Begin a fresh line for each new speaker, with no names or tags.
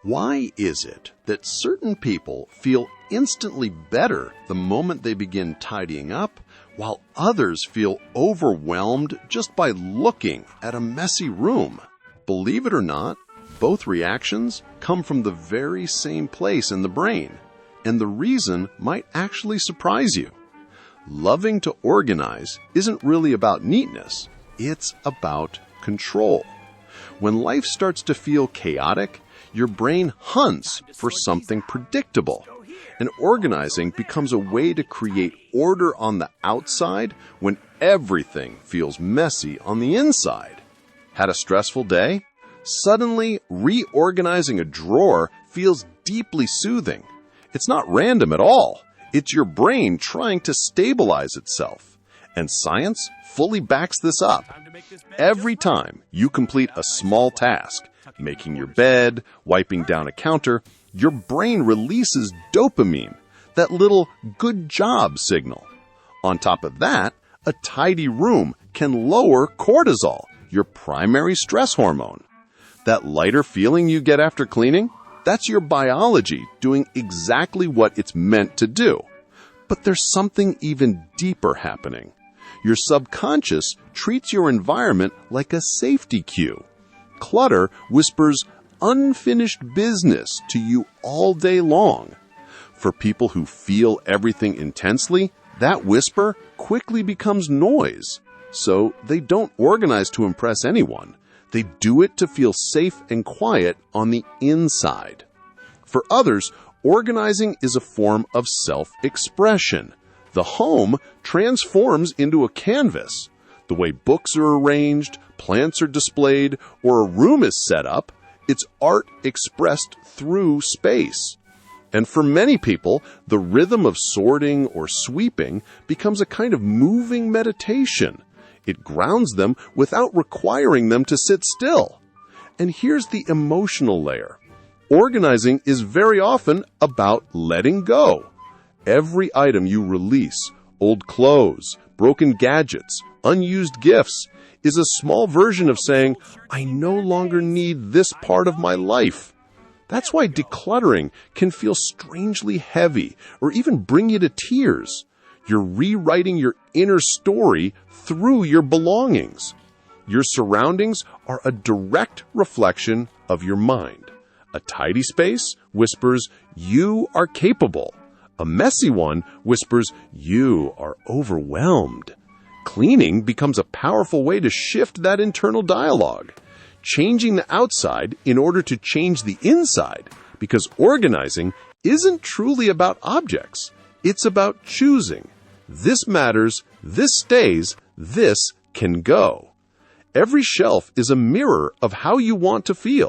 Why is it that certain people feel instantly better the moment they begin tidying up, while others feel overwhelmed just by looking at a messy room? Believe it or not, both reactions come from the very same place in the brain, and the reason might actually surprise you. Loving to organize isn't really about neatness, it's about control. When life starts to feel chaotic, your brain hunts for something predictable, and organizing becomes a way to create order on the outside when everything feels messy on the inside. Had a stressful day? Suddenly, reorganizing a drawer feels deeply soothing. It's not random at all. It's your brain trying to stabilize itself. And science fully backs this up. Every time you complete a small task, making your bed, wiping down a counter, your brain releases dopamine, that little good job signal. On top of that, a tidy room can lower cortisol, your primary stress hormone. That lighter feeling you get after cleaning, that's your biology doing exactly what it's meant to do. But there's something even deeper happening. Your subconscious treats your environment like a safety cue. Clutter whispers unfinished business to you all day long. For people who feel everything intensely, that whisper quickly becomes noise. So they don't organize to impress anyone. They do it to feel safe and quiet on the inside. For others, organizing is a form of self-expression. The home transforms into a canvas. The way books are arranged, plants are displayed, or a room is set up, it's art expressed through space. And for many people, the rhythm of sorting or sweeping becomes a kind of moving meditation. It grounds them without requiring them to sit still. And here's the emotional layer. Organizing is very often about letting go. Every item you release, old clothes, broken gadgets, unused gifts, is a small version of saying, I no longer need this part of my life. That's why decluttering can feel strangely heavy or even bring you to tears. You're rewriting your inner story through your belongings. Your surroundings are a direct reflection of your mind. A tidy space whispers, you are capable. A messy one whispers, you are overwhelmed. Cleaning becomes a powerful way to shift that internal dialogue, changing the outside in order to change the inside, because organizing isn't truly about objects. It's about choosing. This matters, this stays, this can go. Every shelf is a mirror of how you want to feel.